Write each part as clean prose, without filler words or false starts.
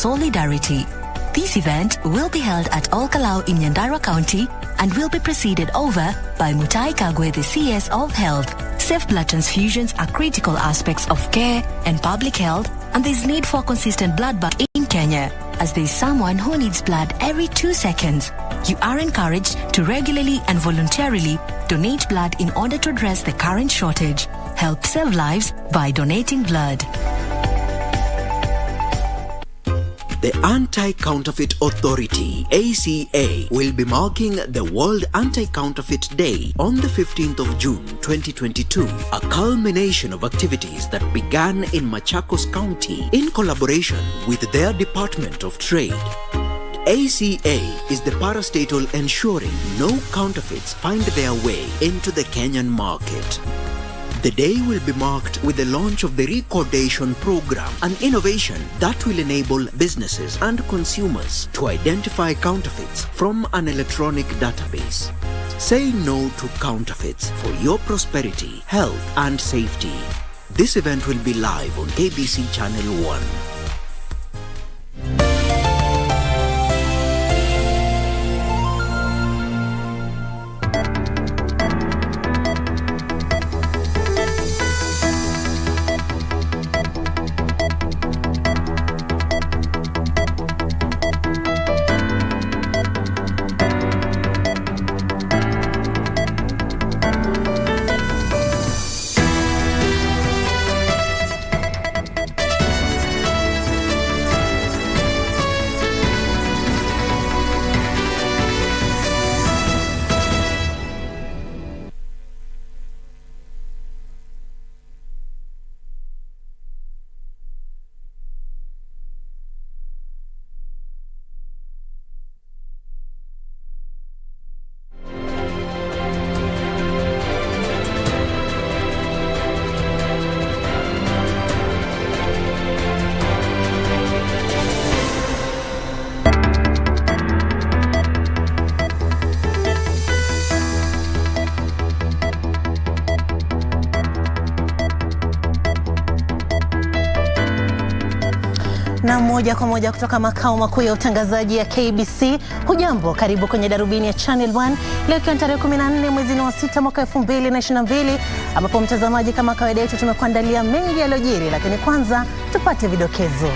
solidarity. This event will be held at Olkalau in Nyandarua County and will be presided over by Mutai Kagwe, the CS of Health. Safe blood transfusions are critical aspects of care and public health, and there is need for consistent blood bank in Kenya, as there is someone who needs blood every 2 seconds. You are encouraged to regularly and voluntarily donate blood in order to address the current shortage. Help save lives by donating blood. The Anti-Counterfeit Authority, ACA, will be marking the World Anti-Counterfeit Day on the 15th of June 2022, a culmination of activities that began in Machakos County in collaboration with their Department of Trade. ACA is the parastatal ensuring no counterfeits find their way into the Kenyan market. The day will be marked with the launch of the Recordation Program, an innovation that will enable businesses and consumers to identify counterfeits from an electronic database. Saying no to counterfeits for your prosperity, health, and safety. This event will be live on KBC Channel 1. Na moja kwa moja kutoka makao makuu ya utangazaji ya KBC. Hujambo, karibu kwenye Darubini ya Channel 1. Leo ikiwa tarehe 14 mwezi wa 6 mwaka 2022, ambapo mtazamaji, kama kawaida yetu, tumekuandalia mengi yaliyojiri, lakini kwanza tupate vidokezo.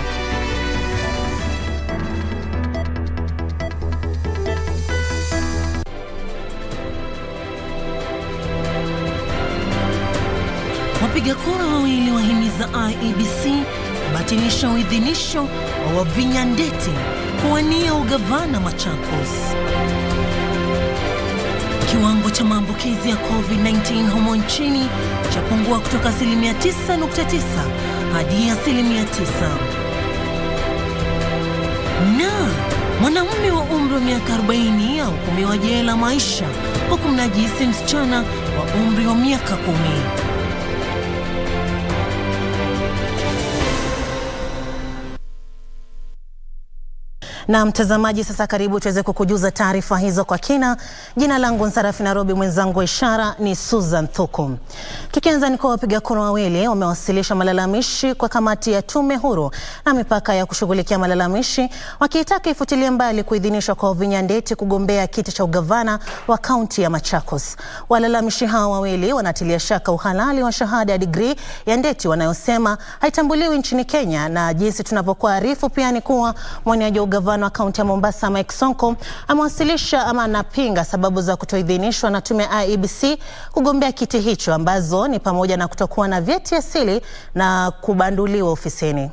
Wapiga kura wawili wahimiza IEBC batilisha uidhinisho wa Wavinya Ndeti kuwania ugavana Machakos. Kiwango cha maambukizi ya COVID-19 humo nchini chapungua kutoka 9.9% hadi 9%. Na mwanamume wa umri wa miaka 40 ahukumiwa jela maisha kwa kumnajisi msichana wa umri wa miaka 10. Na mtazamaji, sasa karibu tuweze kukujuza taarifa hizo kwa kina. Jina langu ni Sarafina, Robi, mwenzangu ishara ni Susan Thuku. Tukianza ni kwa wapiga kura wawili wamewasilisha malalamishi kwa kamati ya tume huru na mipaka ya kushughulikia malalamishi, wakiitaka ifutilie mbali kuidhinishwa kwa Wavinya Ndeti kugombea kiti cha ugavana wa kaunti ya Machakos. Walalamishi hao wawili wanatilia shaka uhalali wa shahada ya degree ya Ndeti wanayosema haitambuliwi nchini Kenya, na jinsi tunavyokuarifu pia ni kuwa mwaniaji wa ugavana wa kaunti ya Mombasa Mike Sonko amewasilisha ama anapinga sababu za kutoidhinishwa na tume ya IEBC kugombea kiti hicho, ambazo ni pamoja na kutokuwa na vyeti asili na kubanduliwa ofisini.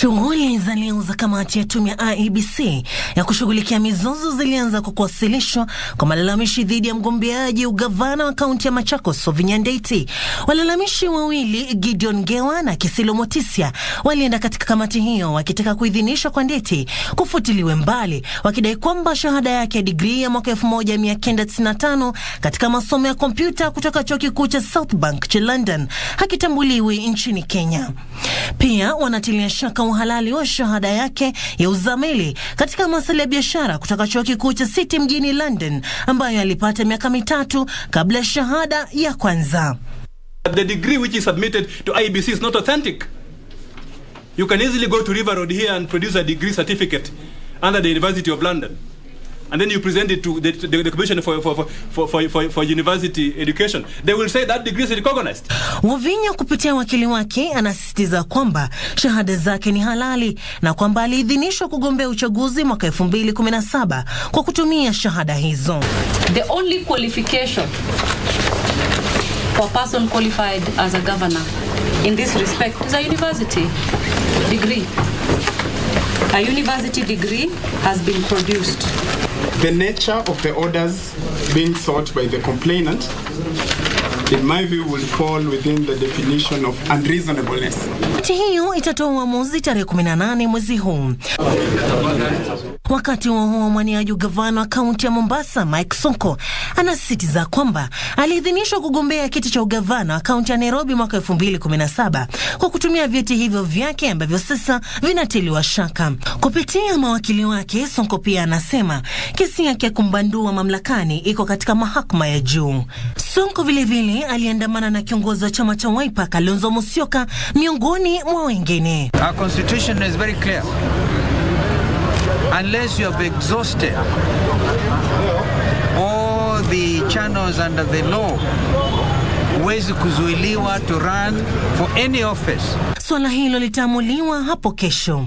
Shughuli za leo za kamati ya tume ya IEBC ya kushughulikia mizozo zilianza kwa kuwasilishwa kwa malalamishi dhidi ya mgombeaji ugavana wa kaunti ya Machakos Wavinya Ndeti. Walalamishi wawili, Gideon Gewa na Kisilo Motisia, walienda katika kamati hiyo wakitaka kuidhinishwa kwa Ndeti kufutiliwe mbali, wakidai kwamba shahada yake ya degree ya mwaka 1995 katika masomo ya kompyuta kutoka chuo kikuu cha South Bank cha London hakitambuliwi nchini Kenya. Pia wanatilia shaka uhalali wa shahada yake ya uzamili katika masuala ya biashara kutoka chuo kikuu cha City mjini London, ambayo alipata miaka 3 kabla shahada ya kwanza. The degree which is submitted to IEBC is not authentic. You can easily go to River Road here and produce a degree certificate under the University of London. And then you present it to the Commission for University Education. They will say that degree is recognized. Wavinya kupitia wakili wake anasisitiza kwamba shahada zake ni halali na kwamba aliidhinishwa kugombea uchaguzi mwaka 2017 kwa kutumia shahada hizo. The only qualification for a person qualified as a governor in this respect is a university degree. A university degree has been produced. The nature of the orders being sought by the complainant, in my view, will fall within the definition of unreasonableness. Hiyo itatoa uamuzi tarehe 18 mwezi huu. Wakati huo mwaniaji gavana wa kaunti ya Mombasa Mike Sonko anasisitiza kwamba aliidhinishwa kugombea kiti cha ugavana wa kaunti ya Nairobi mwaka 2017 kwa kutumia vyeti hivyo vyake ambavyo sasa vinatiliwa shaka. Kupitia mawakili wake, Sonko pia anasema kesi yake ya kumbandua mamlakani iko katika mahakama ya juu. Sonko vile aliandamana na kiongozi wa chama cha Wiper Kalonzo Musyoka miongoni mwa wengine. Our constitution is very clear. Unless you have exhausted all the channels under the law, huwezi kuzuiliwa to run for any office. Swala hilo litaamuliwa hapo kesho.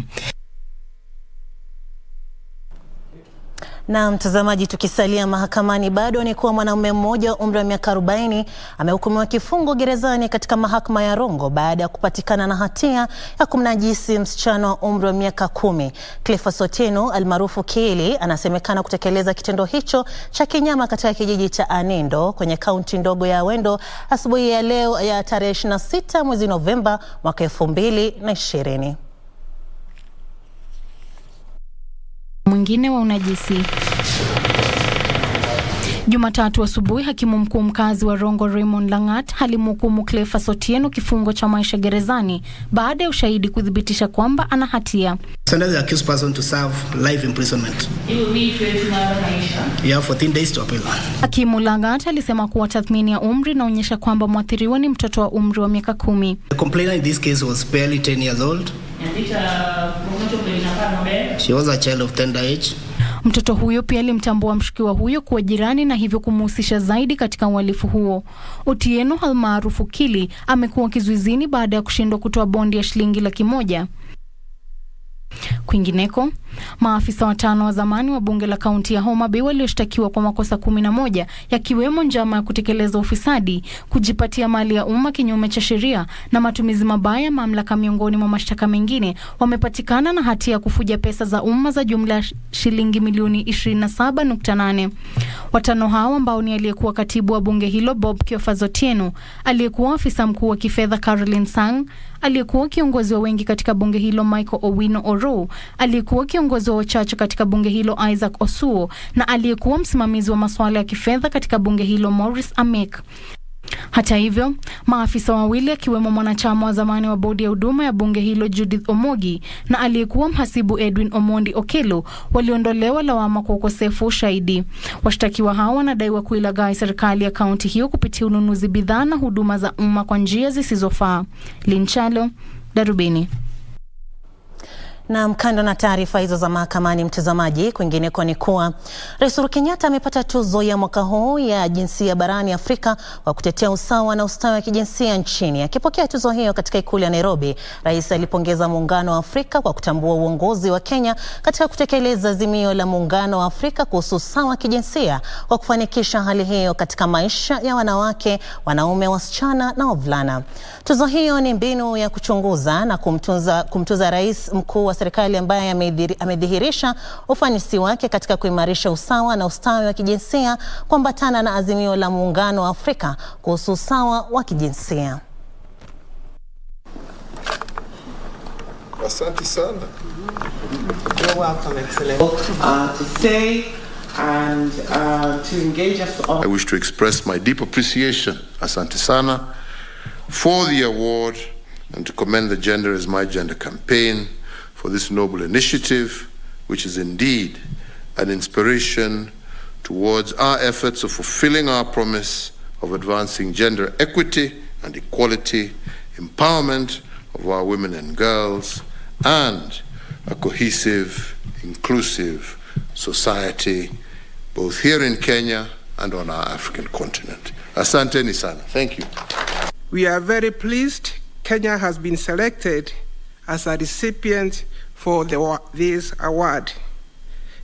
Na mtazamaji, tukisalia mahakamani, bado ni kuwa mwanaume mmoja umri wa miaka 40 amehukumiwa kifungo gerezani katika mahakama ya Rongo baada ya kupatikana na hatia ya kumnajisi msichana wa umri wa miaka 10. Cleophas Otieno almaarufu Kili anasemekana kutekeleza kitendo hicho cha kinyama katika kijiji cha Anindo kwenye kaunti ndogo ya Wendo asubuhi ya leo ya tarehe 26 mwezi Novemba mwaka 2020. Mwingine wa unajisi. Jumatatu asubuhi, hakimu mkuu mkazi wa Rongo Raymond Langat alimhukumu Cleophas Otieno kifungo cha maisha gerezani baada ya ushahidi kudhibitisha kwamba ana hatia. Sentence the accused person to serve life imprisonment. You have 14 days to appeal. Hakimu Langat alisema kuwa tathmini ya umri inaonyesha kwamba mwathiriwa ni mtoto wa umri wa miaka 10. The complainant in this case was barely 10 years old. She was a child of tender age. Mtoto huyo pia alimtambua mshukiwa huyo kuwa jirani na hivyo kumhusisha zaidi katika uhalifu huo. Otieno almaarufu Kili amekuwa kizuizini baada ya kushindwa kutoa bondi ya shilingi 100,000. Kwingineko, maafisa 5 wa zamani wa bunge la kaunti ya Homa Bay walioshtakiwa kwa makosa 11 yakiwemo njama ya kutekeleza ufisadi, kujipatia mali ya umma kinyume cha sheria na matumizi mabaya ya mamlaka miongoni mwa mashtaka mengine wamepatikana na hatia ya kufuja pesa za umma za jumla shilingi milioni 27.8. Watano hao ambao ni aliyekuwa katibu wa bunge hilo Bob Cleophas Otieno, aliyekuwa afisa mkuu wa kifedha Caroline Sang, aliyekuwa kiongozi wa wengi katika bunge hilo Michael Owino Oro, aliyekuwa kiongozi wa wachache katika bunge hilo Isaac Osuo na aliyekuwa msimamizi wa masuala ya kifedha katika bunge hilo Morris Amek. Hata hivyo, maafisa wawili akiwemo mwanachama wa zamani wa bodi ya huduma ya bunge hilo Judith Omogi na aliyekuwa mhasibu Edwin Omondi Okelo waliondolewa lawama kwa ukosefu ushahidi. Washtakiwa hao wanadaiwa kuilaghai serikali ya kaunti hiyo kupitia ununuzi bidhaa na huduma za umma kwa njia zisizofaa. Linchalo, Darubini. Na mkando na taarifa hizo za mahakamani, mtazamaji, kwingineko ni kuwa Rais Uhuru Kenyatta amepata tuzo ya mwaka huu ya jinsia barani Afrika kwa kutetea usawa na ustawi wa kijinsia nchini. Akipokea tuzo hiyo katika ikulu ya Nairobi, Rais alipongeza Muungano wa Afrika kwa kutambua uongozi wa Kenya katika kutekeleza azimio la Muungano wa Afrika kuhusu usawa wa kijinsia kwa kufanikisha hali hiyo katika maisha ya wanawake, wanaume, wasichana na wavulana. Tuzo hiyo ni mbinu ya kuchunguza na kumtuza Rais mkuu wa serikali ambaye amedhihirisha ufanisi wake katika kuimarisha usawa na ustawi wa kijinsia kuambatana na azimio la Muungano wa Afrika kuhusu usawa wa kijinsia. Asante sana. You're welcome, Excellency. To say and to engage us all. I wish to express my deep appreciation, asante sana, for the award and to commend the Gender is My Gender campaign for this noble initiative, which is indeed an inspiration towards our efforts of fulfilling our promise of advancing gender equity and equality, empowerment of our women and girls, and a cohesive, inclusive society, both here in Kenya and on our African continent. Asanteni sana. Thank you. We are very pleased Kenya has been selected as a recipient for this award.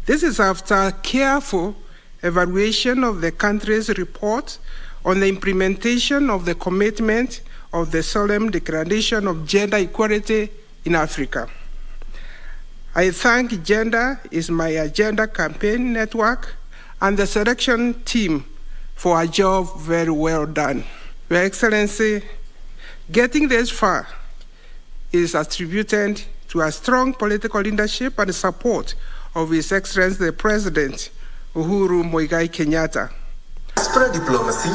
This is after careful evaluation of the country's report on the implementation of the commitment of the Solemn Declaration of Gender Equality in Africa. I thank Gender is My Agenda campaign network and the selection team for a job very well done. Your Excellency, getting this far is attributed to a strong political leadership and support of His Excellency the President, Uhuru Muigai Kenyatta. Diaspora diplomacy,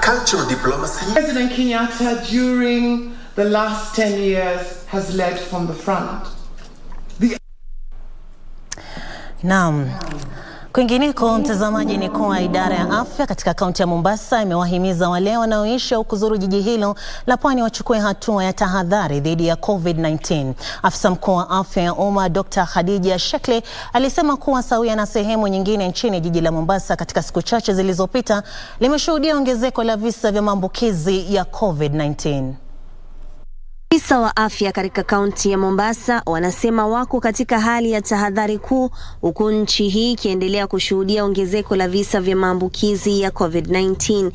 cultural diplomacy. President Kenyatta, during the last 10 years, has led from the front. Naam. Kwingineko mtazamaji, ni kuwa idara ya afya katika kaunti ya Mombasa imewahimiza wale wanaoishi au kuzuru jiji hilo la pwani wachukue hatua ya tahadhari dhidi ya COVID-19. Afisa mkuu wa afya ya umma Dr. Khadija Shekle alisema kuwa sawia na sehemu nyingine nchini, jiji la Mombasa katika siku chache zilizopita limeshuhudia ongezeko la visa vya maambukizi ya COVID-19. Afisa wa afya katika kaunti ya Mombasa wanasema wako katika hali ya tahadhari kuu, huku nchi hii ikiendelea kushuhudia ongezeko la visa vya maambukizi ya COVID-19.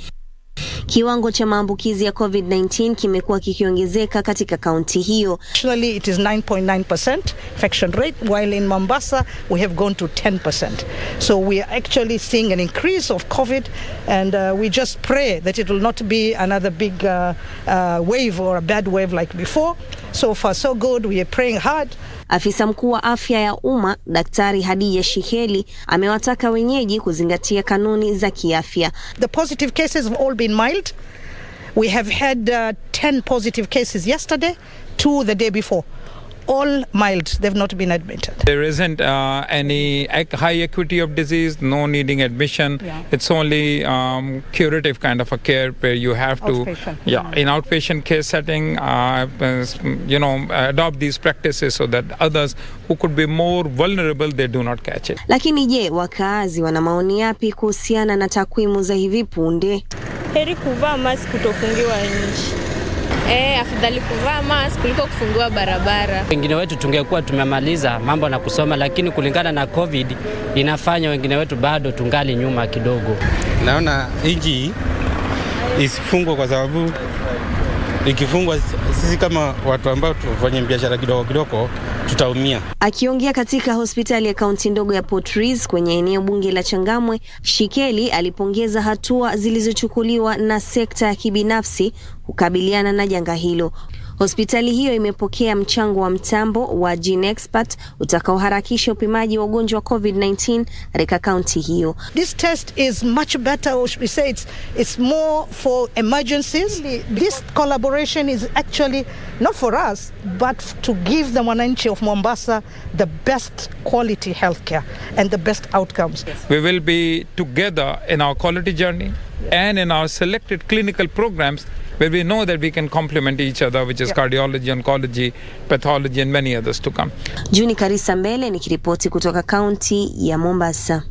Kiwango cha maambukizi ya COVID-19 kimekuwa kikiongezeka katika kaunti hiyo. Actually, it is 9.9% infection rate, while in Mombasa we have gone to 10%. So we are actually seeing an increase of COVID, and we just pray that it will not be another big wave or a bad wave like before. So far so good, we are praying hard. Afisa mkuu wa afya ya umma Daktari Hadija Shiheli amewataka wenyeji kuzingatia kanuni za kiafya. The positive cases have all been mild. We have had 10 positive cases yesterday, 2 the day before. All mild, they've not been admitted. There isn't any high acuity of disease, no needing admission. Yeah. It's only curative kind of a care where you have to, in outpatient care setting, adopt these practices so that others who could be more vulnerable, they do not catch it. Lakini je, wakaazi wana maoni yapi kuhusiana na takwimu za hivi punde? Heri kuvaa mask kutofungiwa nje. Afadhali kuvaa mask kuliko kufungua barabara. Wengine wetu tungekuwa tumemaliza mambo na kusoma, lakini kulingana na COVID inafanya wengine wetu bado tungali nyuma kidogo. Naona hiki isifungwe kwa sababu ikifungwa sisi kama watu ambao tufanye biashara kidogo kidogo tutaumia. Akiongea katika hospitali ya kaunti ndogo ya Port Reitz kwenye eneo bunge la Changamwe, Shikeli alipongeza hatua zilizochukuliwa na sekta ya kibinafsi kukabiliana na janga hilo. Hospitali hiyo imepokea mchango wa mtambo wa Gene Expert utakaoharakisha upimaji wa ugonjwa wa COVID-19 katika kaunti hiyo. This test is much better, or we say it's more for emergencies. This collaboration is actually not for us, but to give the wananchi of Mombasa the best quality healthcare and the best outcomes. We will be together in our quality journey and in our selected clinical programs, where we know that we can complement each other, which is cardiology, oncology, pathology and many others to come. Juni Karisa Mbele nikiripoti kutoka kaunti ya Mombasa.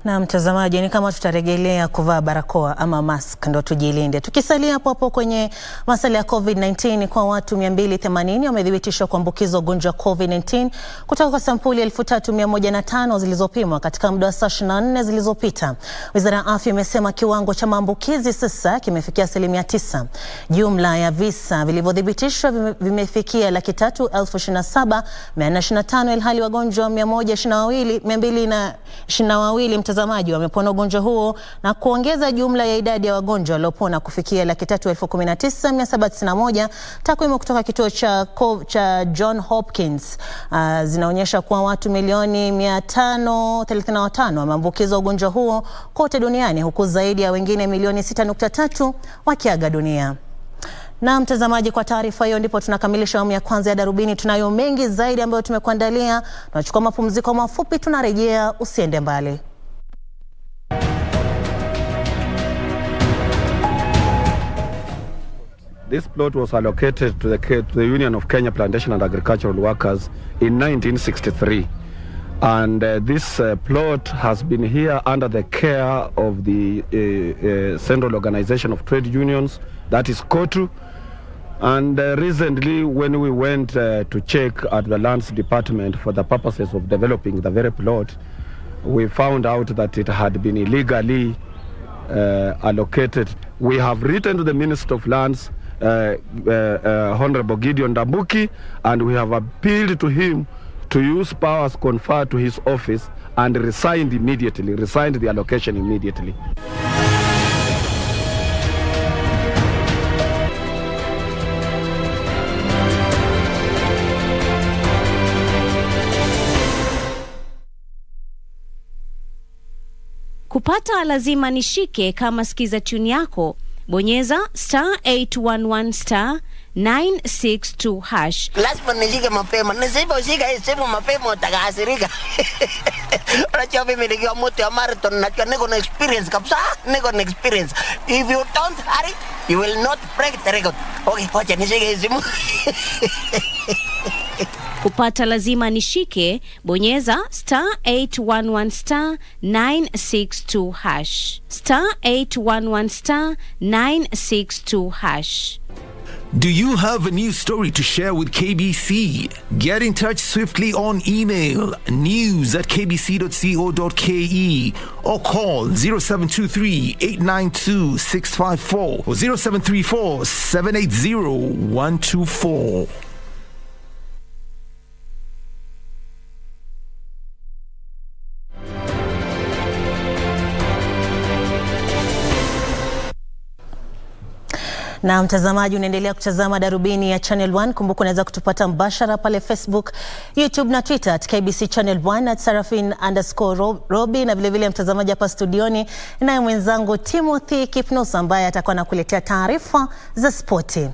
Na mtazamaji, ni kama tutarejelea kuvaa barakoa ama mask ndo tujilinde. Tukisalia hapo hapo kwenye masuala ya COVID-19, kwa watu 280 wamethibitishwa kuambukizwa ugonjwa wa COVID-19 kutoka kwa sampuli 3105 zilizopimwa katika muda wa saa 24 zilizopita. Wizara ya Afya imesema kiwango cha maambukizi sasa kimefikia 9%. Jumla ya visa vilivyothibitishwa vimefikia 327,425, ilhali wagonjwa 222 mtazamaji wamepona ugonjwa huo na kuongeza jumla ya idadi ya wagonjwa waliopona kufikia 319,791. Takwimu kutoka kituo cha John Hopkins zinaonyesha kuwa watu milioni 535 wameambukizwa ugonjwa huo kote duniani, huku zaidi ya wengine milioni 6.3 wakiaga dunia. Na mtazamaji, kwa taarifa hiyo ndipo tunakamilisha awamu ya kwanza ya Darubini. Tunayo mengi zaidi ambayo tumekuandalia. Tunachukua mapumziko mafupi, tunarejea, usiende mbali. this plot was allocated to the Union of Kenya Plantation and Agricultural Workers in 1963. And this plot has been here under the care of the Central Organization of Trade Unions, that is KOTU. And recently, when we went to check at the Lands Department for the purposes of developing the very plot, we found out that it had been illegally allocated. We have written to the Minister of Lands, Honorable Gideon Dambuki, and we have appealed to him to use powers conferred to his office and resigned the allocation immediately. Kupata lazima nishike kama sikiza tune yako. Bonyeza *811 962 hash. Lazima nishike mapema. Nisiposhika hii simu mapema utakasirika. Unajua mimi nikiwa mtu ya marathon najua niko na experience kabisa. Niko na experience. If you don't hurry, you will not break the record. Okay, wacha nishike hii simu. Kupata lazima nishike, bonyeza *811 962 hash. *811 962 hash. Do you have a news story to share with KBC? Get in touch swiftly on email news@kbc.co.ke or call 0723 892 654 or 0734 780 124. Na mtazamaji, unaendelea kutazama Darubini ya Channel 1. Kumbuka unaweza kutupata mbashara pale Facebook, YouTube na Twitter at KBC Channel 1 at Sarafina_Robi, na vile vile mtazamaji hapa studioni naye mwenzangu Timothy Kipnusa ambaye atakuwa anakuletea taarifa za spoti.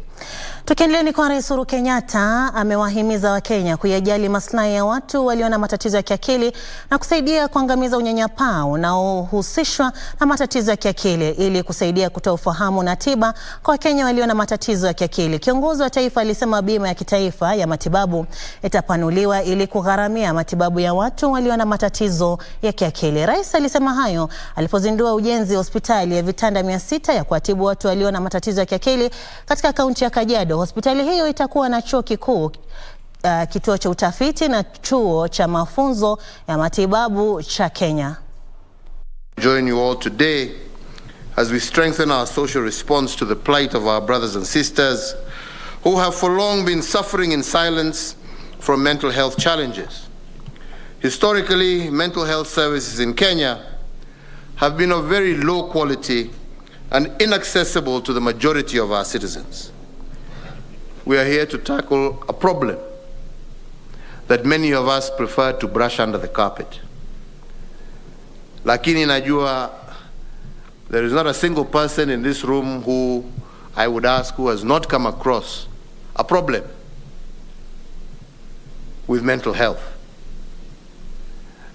Tukiendelea ni kwa Rais Uhuru Kenyatta amewahimiza Wakenya kuyajali maslahi ya watu walio na matatizo ya kiakili na kusaidia kuangamiza unyanyapaa unaohusishwa na matatizo ya kiakili ili kusaidia kutoa ufahamu na tiba kwa Wakenya walio na matatizo ya kiakili. Kiongozi wa taifa alisema bima ya kitaifa ya matibabu itapanuliwa ili kugharamia matibabu ya watu walio na matatizo ya kiakili. Rais alisema hayo alipozindua ujenzi wa hospitali ya vitanda 600 ya kuatibu watu walio na matatizo ya kiakili katika kaunti ya Kajiado. Hospitali hiyo itakuwa na chuo kikuu, kituo cha utafiti na chuo cha mafunzo ya matibabu cha Kenya. Join you all today as we strengthen our social response to the plight of our brothers and sisters who have for long been suffering in silence from mental health challenges. Historically, mental health services in Kenya have been of very low quality and inaccessible to the majority of our citizens. We are here to tackle a problem that many of us prefer to brush under the carpet. Lakini najua there is not a single person in this room who I would ask who has not come across a problem with mental health.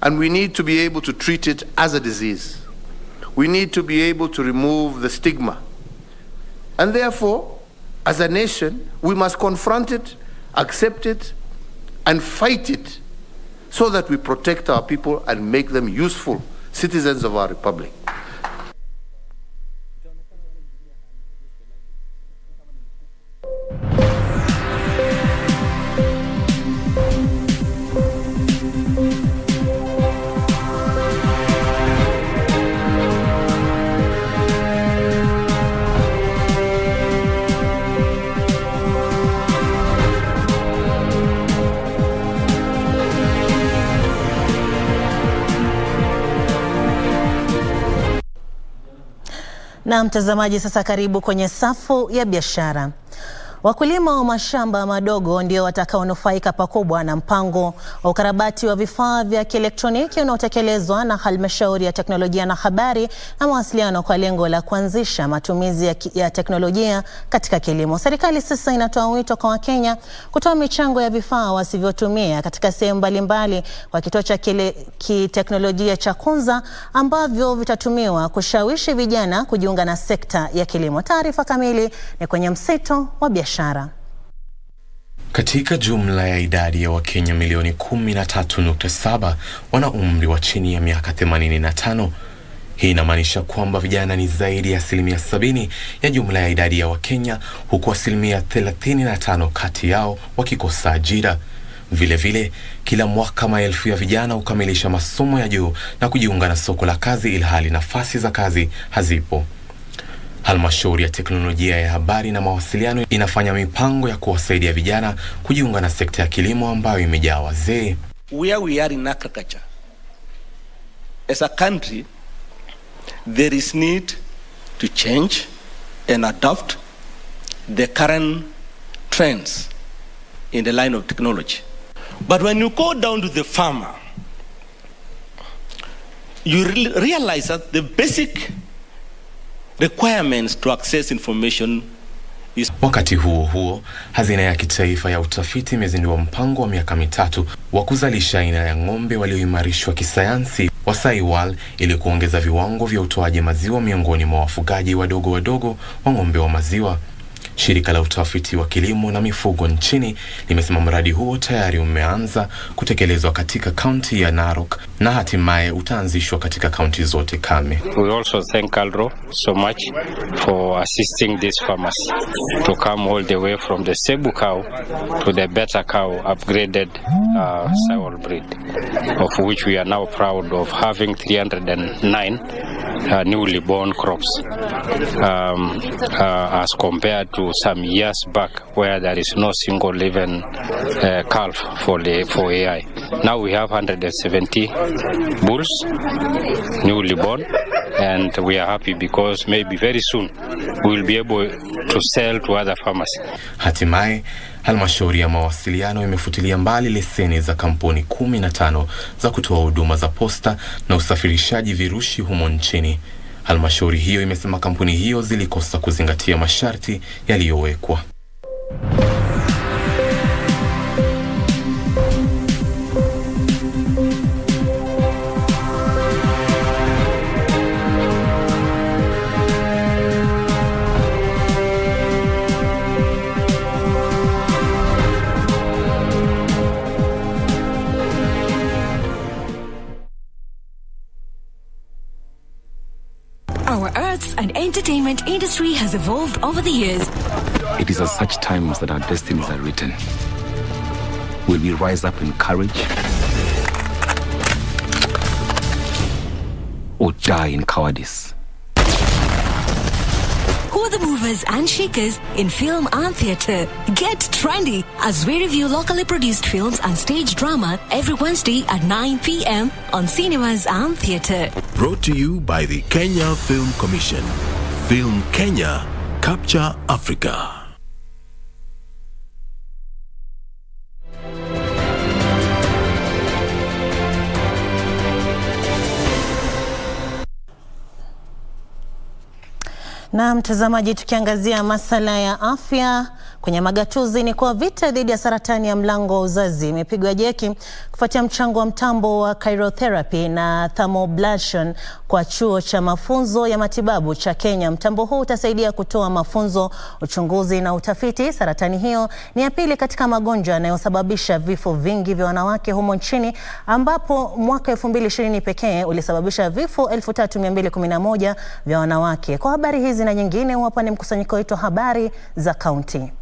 And we need to be able to treat it as a disease. We need to be able to remove the stigma. And therefore, as a nation, we must confront it, accept it, and fight it so that we protect our people and make them useful citizens of our republic. Na mtazamaji, sasa karibu kwenye safu ya biashara. Wakulima wa mashamba madogo ndio watakaonufaika pakubwa na mpango wa ukarabati wa vifaa vya kielektroniki unaotekelezwa na Halmashauri ya Teknolojia na Habari na Mawasiliano kwa lengo la kuanzisha matumizi ya teknolojia katika kilimo. Serikali sasa inatoa wito kwa Wakenya kutoa michango ya vifaa wasivyotumia katika sehemu mbalimbali kwa kituo cha kiteknolojia cha Kunza ambavyo vitatumiwa kushawishi vijana kujiunga na sekta ya kilimo. Taarifa kamili ni kwenye mseto wa biashara. Katika jumla ya idadi ya Wakenya milioni 13.7 wana umri wa chini ya miaka 85. Hii inamaanisha kwamba vijana ni zaidi ya 70% ya jumla ya idadi ya Wakenya, huku 35% kati yao wakikosa ajira. Vile vile, kila mwaka maelfu ya vijana hukamilisha masomo ya juu na kujiunga na soko la kazi ilhali nafasi za kazi hazipo. Halmashauri ya Teknolojia ya Habari na Mawasiliano inafanya mipango ya kuwasaidia vijana kujiunga na sekta ya kilimo ambayo imejaa wazee. Where we are in agriculture, as a country, there is need to change and adopt the current trends in the line of technology. But when you go down to the farmer, you realize that the basic requirements to access information is... Wakati huo, Hazina ya Kitaifa ya Utafiti imezindua mpango wa miaka 3 wa kuzalisha aina ya ng'ombe walioimarishwa kisayansi wa Saiwal ili kuongeza viwango vya utoaji maziwa miongoni mwa wafugaji wadogo wa ng'ombe wa maziwa. Shirika la utafiti wa kilimo na mifugo nchini limesema mradi huo tayari umeanza kutekelezwa katika kaunti ya Narok na hatimaye utaanzishwa katika kaunti zote kame. We also thank Alro so much for assisting these farmers to come all the way from the Cebu cow to the better cow upgraded Saiwal breed, of which we are now proud of having 309 newly born crops as compared to some years back where there is no single even calf for AI. Now we have 170 bulls newly born, and we are happy because maybe very soon we will be able to sell to other farmers. Hatimaye Halmashauri ya Mawasiliano imefutilia mbali leseni za kampuni 15 za kutoa huduma za posta na usafirishaji virushi humo nchini. Halmashauri hiyo imesema kampuni hiyo zilikosa kuzingatia masharti yaliyowekwa. Our arts and entertainment industry has evolved over the years. It is at such times that our destinies are written. Will we rise up in courage or die in cowardice? Who are the movers and shakers in film and theatre? Get trendy as we review locally produced films and stage drama every Wednesday at 9 p.m. on Cinemas and Theatre. Brought to you by the Kenya Film Commission. Film Kenya, Capture Africa. Na mtazamaji, tukiangazia masala ya afya kwenye magatuzi, ni kwa vita dhidi ya saratani ya mlango wa uzazi imepigwa jeki kufuatia mchango wa mtambo wa chirotherapy na thermoablation kwa chuo cha mafunzo ya matibabu cha Kenya. Mtambo huu utasaidia kutoa mafunzo, uchunguzi na utafiti. Saratani hiyo ni ya pili katika magonjwa yanayosababisha vifo vingi vya wanawake humo nchini, ambapo mwaka 2020 pekee ulisababisha vifo 3211 vya wanawake. Kwa habari hizi na nyingine, hapa ni mkusanyiko wetu wa habari za kaunti.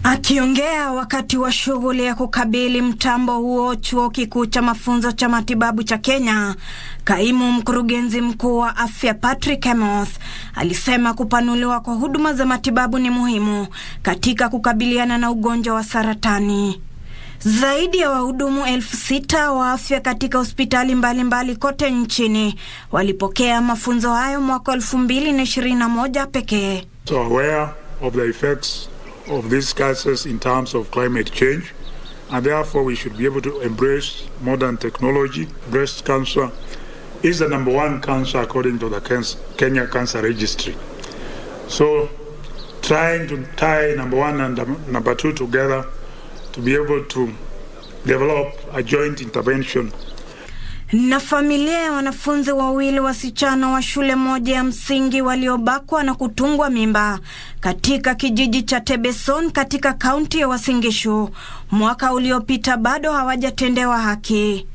Akiongea wakati wa shughuli ya kukabili mtambo huo chuo kikuu cha mafunzo cha matibabu cha Kenya, kaimu mkurugenzi mkuu wa afya Patrick Hemoth alisema kupanuliwa kwa huduma za matibabu ni muhimu katika kukabiliana na ugonjwa wa saratani. Zaidi ya wahudumu 6,000 wa afya katika hospitali mbalimbali kote nchini walipokea mafunzo hayo mwaka 2021 pekee. So aware of the effects of these gases in terms of climate change, and therefore we should be able to embrace modern technology. Breast cancer is the #1 cancer according to the Kenya Cancer Registry. So trying to tie #1 and #2 together to be able to develop a joint intervention. Na familia ya wanafunzi wawili wasichana wa shule moja ya msingi waliobakwa na kutungwa mimba katika kijiji cha Tebeson katika kaunti ya Uasin Gishu mwaka uliopita bado hawajatendewa haki.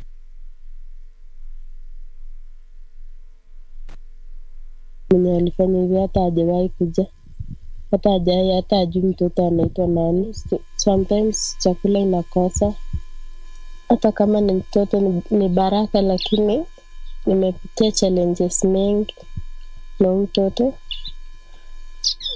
Mwenye alifanya hivyo hata hajawahi kuja. Hata ajui mtoto anaitwa nani. Sometimes chakula inakosa. Hata kama ni mtoto ni baraka, lakini nimepitia challenges mengi na mtoto.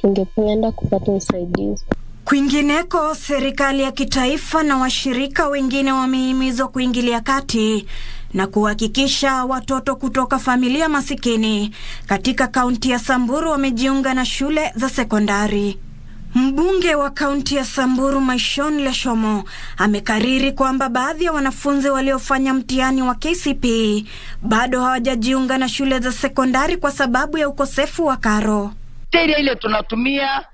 Ningependa kupata usaidizi. Kwingineko, serikali ya kitaifa na washirika wengine wamehimizwa kuingilia kati na kuhakikisha watoto kutoka familia masikini katika kaunti ya Samburu wamejiunga na shule za sekondari. Mbunge wa kaunti ya Samburu Maishon Leshomo amekariri kwamba baadhi ya wanafunzi waliofanya mtihani wa KCPE bado hawajajiunga na shule za sekondari kwa sababu ya ukosefu wa karo. Sheria ile tunatumia,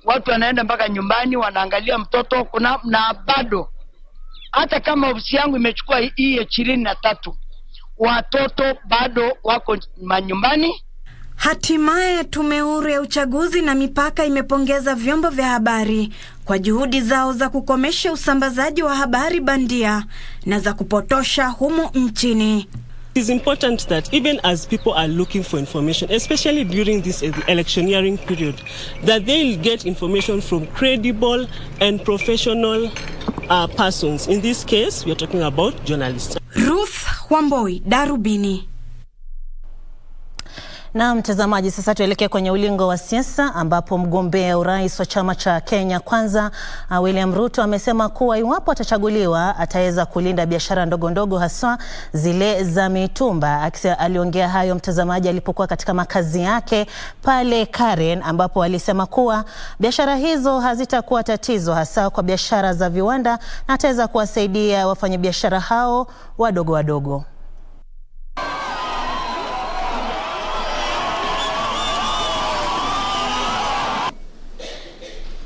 watu wanaenda mpaka nyumbani wanaangalia mtoto na bado hata kama ofisi yangu imechukua hii 23 watoto bado wako manyumbani. Hatimaye tume huru ya uchaguzi na mipaka imepongeza vyombo vya habari kwa juhudi zao za kukomesha usambazaji wa habari bandia na za kupotosha humu nchini. It is important that even as people are looking for information, especially during this electioneering period, that they'll get information from credible and professional persons. In this case, we are talking about journalists. Ruth Wamboi, Darubini. Na mtazamaji, sasa tuelekea kwenye ulingo wa siasa ambapo mgombea urais wa chama cha Kenya Kwanza William Ruto amesema kuwa iwapo atachaguliwa ataweza kulinda biashara ndogo ndogo haswa zile za mitumba. Aliongea hayo mtazamaji alipokuwa katika makazi yake pale Karen, ambapo alisema kuwa biashara hizo hazitakuwa tatizo hasa kwa biashara za viwanda na ataweza kuwasaidia wafanyabiashara hao wadogo wadogo.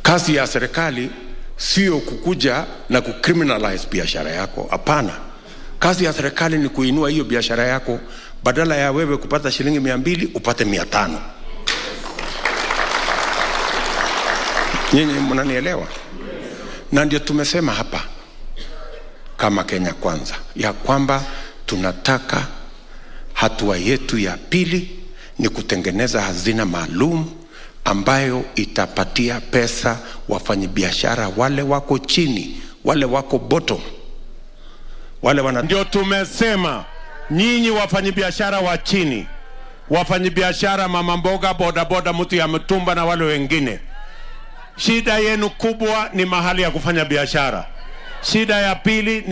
Kazi ya serikali sio kukuja na kucriminalize biashara yako. Hapana. Kazi ya serikali ni kuinua hiyo biashara yako, badala ya wewe kupata shilingi 200 upate 500. Nyinyi mnanielewa? Na ndio tumesema hapa kama Kenya Kwanza ya kwamba tunataka hatua yetu ya pili ni kutengeneza hazina maalum ambayo itapatia pesa wafanyabiashara wale wako chini, wale wako bottom, ndio tumesema nyinyi wafanyabiashara wa chini, wafanyabiashara mama mboga, boda boda, mtu ya mtumba na wale wengine, shida yenu kubwa ni mahali ya kufanya biashara. Shida ya pili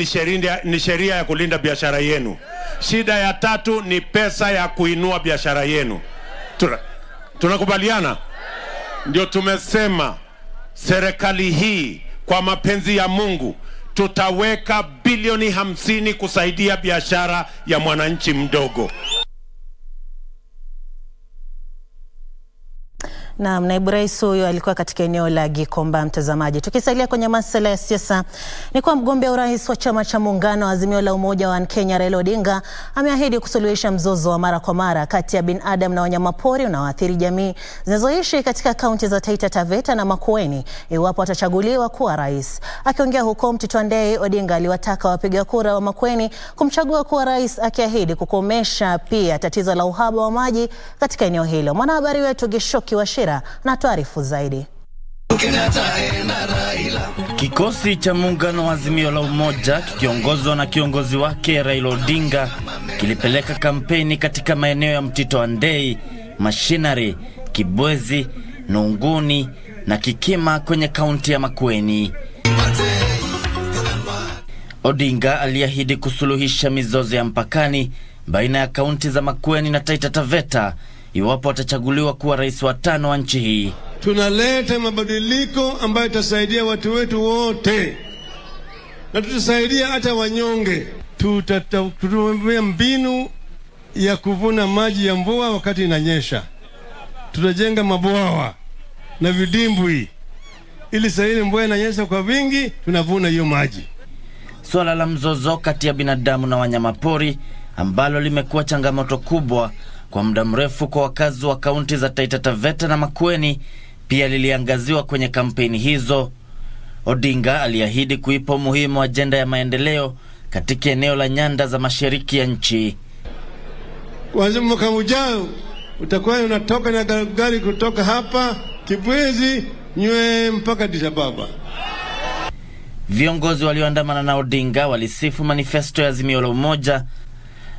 ni sheria ya kulinda biashara yenu. Shida ya tatu ni pesa ya kuinua biashara yenu. Tunakubaliana? Ndio tumesema serikali hii kwa mapenzi ya Mungu tutaweka bilioni 50 kusaidia biashara ya mwananchi mdogo. Na naibu rais huyo alikuwa katika eneo la Gikomba mtazamaji. Tukisalia kwenye masuala ya siasa, ni kwa mgombea urais wa chama cha muungano wa Azimio la Umoja wa Kenya Raila Odinga ameahidi kusuluhisha mzozo wa mara kwa mara kati ya binadamu na wanyamapori unaoathiri jamii zinazoishi katika kaunti za Taita Taveta na Makueni iwapo atachaguliwa kuwa rais. Akiongea huko Mtito Ndei, Odinga aliwataka wapiga kura wa Makueni kumchagua kuwa rais, akiahidi kukomesha pia tatizo la uhaba wa maji katika eneo hilo. Mwanahabari wetu Gishoki Washira na tuarifu zaidi. Kikosi cha muungano wa Azimio la Umoja kikiongozwa na kiongozi wake Raila Odinga kilipeleka kampeni katika maeneo ya Mtito Ndei, Mashinari, Kibwezi, Nunguni na Kikima kwenye kaunti ya Makueni. Odinga aliahidi kusuluhisha mizozo ya mpakani baina ya kaunti za Makueni na Taita Taveta iwapo atachaguliwa kuwa rais wa 5 wa nchi hii. Tunaleta mabadiliko ambayo itasaidia watu wetu wote na tutasaidia hata wanyonge. Tutatumia mbinu ya kuvuna maji ya mvua wakati inanyesha. Tutajenga mabwawa na vidimbwi ili sasa mvua inanyesha kwa wingi tunavuna hiyo maji. Swala la mzozo kati ya binadamu na wanyamapori ambalo limekuwa changamoto kubwa kwa muda mrefu kwa wakazi wa kaunti za Taita Taveta na Makueni pia liliangaziwa kwenye kampeni hizo. Odinga aliahidi kuipa umuhimu ajenda ya maendeleo katika eneo la nyanda za mashariki ya nchi. Kuanzia mwaka ujao utakuwa unatoka na gari kutoka hapa Kibwezi Nywe mpaka Addis Ababa. Viongozi walioandamana na Odinga walisifu manifesto ya Azimio la Umoja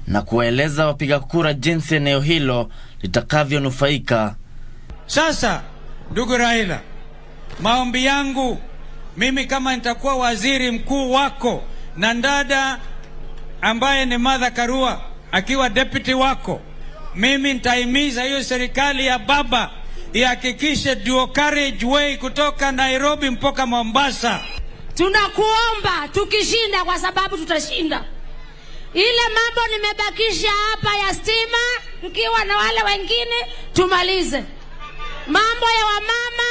na kueleza wapiga kura jinsi eneo hilo litakavyonufaika. Sasa ndugu Raila, maombi yangu mimi kama nitakuwa waziri mkuu wako na ndada ambaye ni Martha Karua akiwa deputy wako, mimi nitaimiza hiyo serikali ya baba ihakikishe dual carriageway kutoka Nairobi mpaka Mombasa. Tunakuomba tukishinda, kwa sababu tutashinda. Ile mambo nimebakisha hapa ya stima tukiwa na wale wengine tumalize. Mambo ya wamama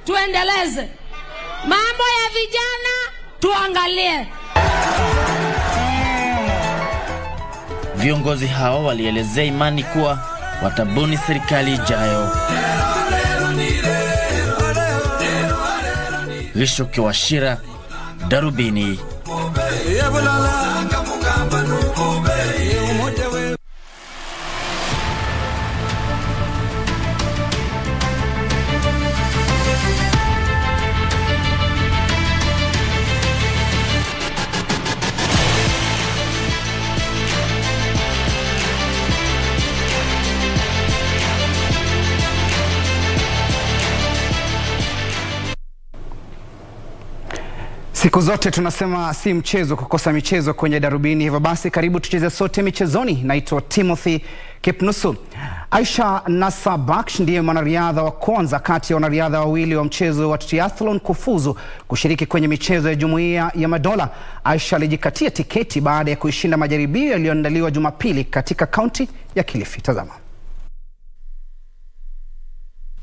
tuendeleze. Mambo ya vijana tuangalie. Viongozi hao walielezea imani kuwa watabuni serikali ijayo. Rishoke Washira, Darubini. Siku zote tunasema si mchezo kukosa michezo kwenye Darubini. Hivyo basi karibu tucheze sote michezoni. Naitwa Timothy Kipnusu. Aisha Nasabaksh ndiye mwanariadha wa kwanza kati ya wanariadha wawili wa mchezo wa triathlon kufuzu kushiriki kwenye michezo ya Jumuiya ya Madola. Aisha alijikatia tiketi baada ya kuishinda majaribio yaliyoandaliwa Jumapili katika kaunti ya Kilifi. Tazama.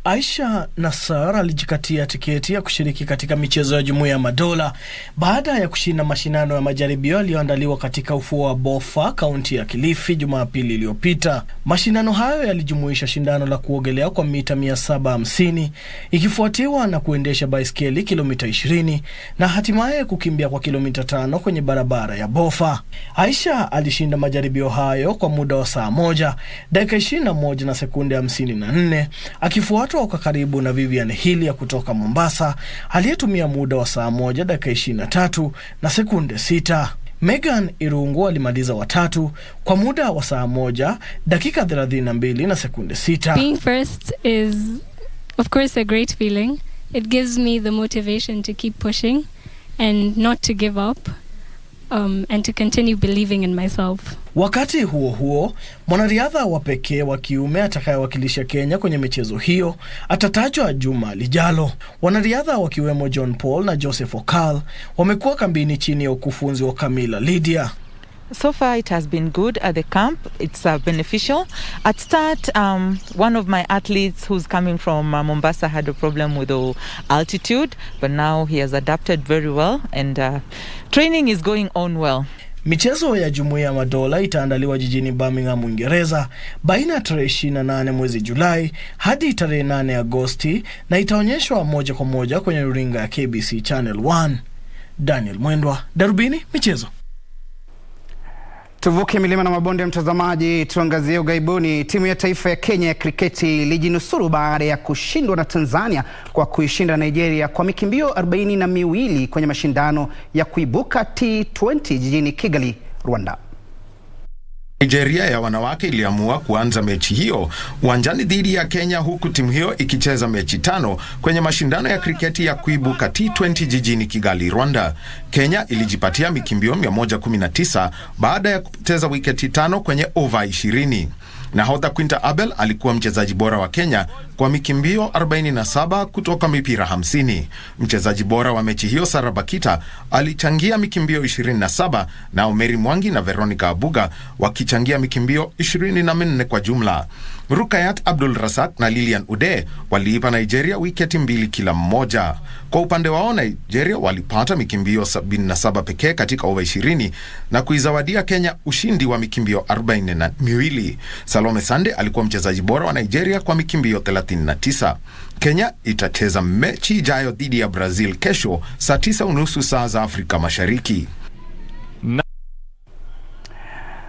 Aisha Nasar alijikatia tiketi ya kushiriki katika michezo ya Jumuiya ya Madola baada ya kushinda mashindano ya majaribio yaliyoandaliwa katika ufuo wa Bofa, kaunti ya Kilifi Jumapili iliyopita. Mashindano hayo yalijumuisha shindano la kuogelea kwa mita 750, ikifuatiwa na kuendesha baiskeli kilomita 20 na hatimaye kukimbia kwa kilomita 5 kwenye barabara ya Bofa. Aisha alishinda majaribio hayo kwa muda wa saa 1, dakika 21 na sekunde 54, akifuatwa kwa karibu na Vivian Hilia kutoka Mombasa aliyetumia muda wa saa 1 dakika 23 na sekunde 6. Megan Irungu alimaliza watatu kwa muda wa saa 1 dakika 32 na sekunde 6. Being first is of course a great feeling. It gives me the motivation to keep pushing and not to give up. And to continue believing in myself. Wakati huo huo, mwanariadha wa pekee wa kiume atakayewakilisha Kenya kwenye michezo hiyo atatajwa juma lijalo. Wanariadha wakiwemo John Paul na Joseph Okal wamekuwa kambini chini ya ukufunzi wa Camilla Lydia. So far it has been good at the camp. It's beneficial. At start, one of my athletes who's coming from Mombasa had a problem with the altitude, but now he has adapted very well and training is going on well. Michezo ya Jumuiya ya Madola itaandaliwa jijini Birmingham, Uingereza baina ya tarehe 28 mwezi Julai hadi tarehe 8 Agosti na itaonyeshwa moja kwa moja kwenye runinga ya KBC Channel 1. Daniel Mwendwa, Darubini Michezo. Tuvuke milima na mabonde mtazamaji, tuangazie ugaibuni. Timu ya taifa ya Kenya ya kriketi lijinusuru baada ya kushindwa na Tanzania kwa kuishinda Nigeria kwa mikimbio 42 kwenye mashindano ya kuibuka T20 jijini Kigali, Rwanda. Nigeria ya wanawake iliamua kuanza mechi hiyo uwanjani dhidi ya Kenya, huku timu hiyo ikicheza mechi 5 kwenye mashindano ya kriketi ya kuibuka T20 jijini Kigali, Rwanda. Kenya ilijipatia mikimbio 119 baada ya kupoteza wiketi 5 kwenye over 20. Nahodha Quinta Abel alikuwa mchezaji bora wa Kenya kwa mikimbio 47 kutoka mipira 50. Mchezaji bora wa mechi hiyo Sara Bakita alichangia mikimbio 27 na Mary Mwangi na Veronica Abuga wakichangia mikimbio 24 kwa jumla. Rukayat Abdul Razak na Lilian Ude waliipa Nigeria wiketi 2 kila mmoja. Kwa upande wao, Nigeria walipata mikimbio 77 pekee katika over 20 na kuizawadia Kenya ushindi wa mikimbio 42. Salome Sande alikuwa mchezaji bora wa Nigeria kwa mikimbio 39. Kenya itacheza mechi ijayo dhidi ya Brazil kesho saa 9:30 saa za Afrika Mashariki.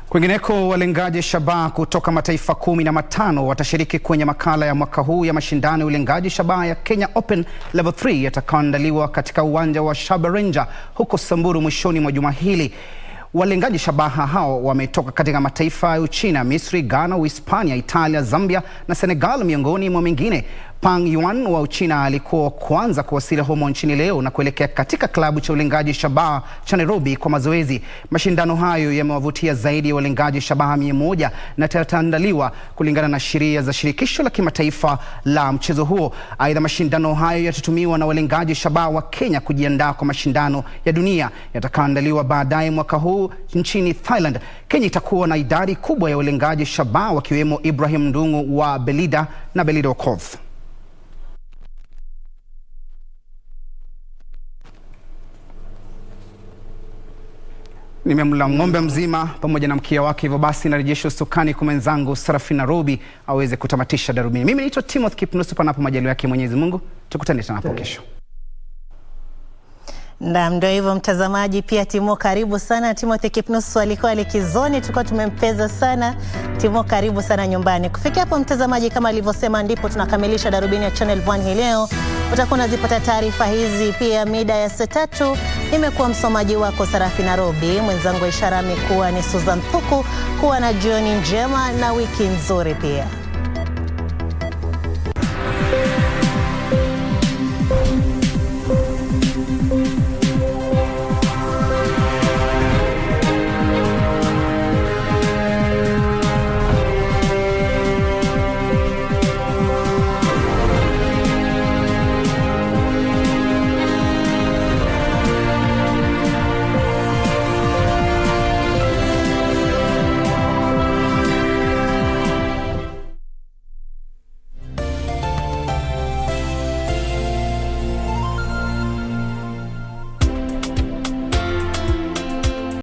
Kwingineko, walengaji shabaha kutoka mataifa 15 watashiriki kwenye makala ya mwaka huu ya mashindano ya ulengaji shabaha ya Kenya Open Level 3 yatakayoandaliwa katika uwanja wa Shabarenja huko Samburu mwishoni mwa juma hili. Walengaji shabaha hao wametoka katika mataifa ya Uchina, Misri, Ghana, Uhispania, Italia, Zambia na Senegal miongoni mwa mengine. Pang Yuan wa Uchina alikuwa kwanza kuwasili humo nchini leo na kuelekea katika klabu cha ulengaji shabaha cha Robi kwa mazoezi. Mashindano hayo yamewavutia zaidi ya walengaji shabaha 100 na yataandaliwa kulingana na sheria za shirikisho la kimataifa la mchezo huo. Aidha, mashindano hayo yatatumiwa na walengaji shabaha wa Kenya kujiandaa kwa mashindano ya dunia yatakayoandaliwa baadaye mwaka huu nchini Thailand. Kenya itakuwa na idadi kubwa ya walengaji shabaha wakiwemo Ibrahim Ndungu wa Belida na Belida Okoth. Nimemla ng'ombe mzima pamoja na mkia wake, hivyo basi narejesha usukani kwa mwenzangu Sarafina Robi aweze kutamatisha Darubini. Mimi naitwa Timothy Kipnusu, panapo majaliwa yake Mwenyezi Mungu. Tukutane tena hapo kesho. Ndio hivyo mtazamaji, pia Timo karibu sana. Timothy Kipnusu alikuwa likizoni, tulikuwa tumempeza sana. Timo karibu sana nyumbani. Kufikia hapo mtazamaji, kama alivyosema, ndipo tunakamilisha Darubini ya Channel 1 hii leo. Utakuwa unazipata taarifa hizi pia mida ya saa 3. Nimekuwa msomaji wako Sarafina Robi, mwenzangu ishara amekuwa ni Susan Thuku. Kuwa na jioni njema na wiki nzuri pia.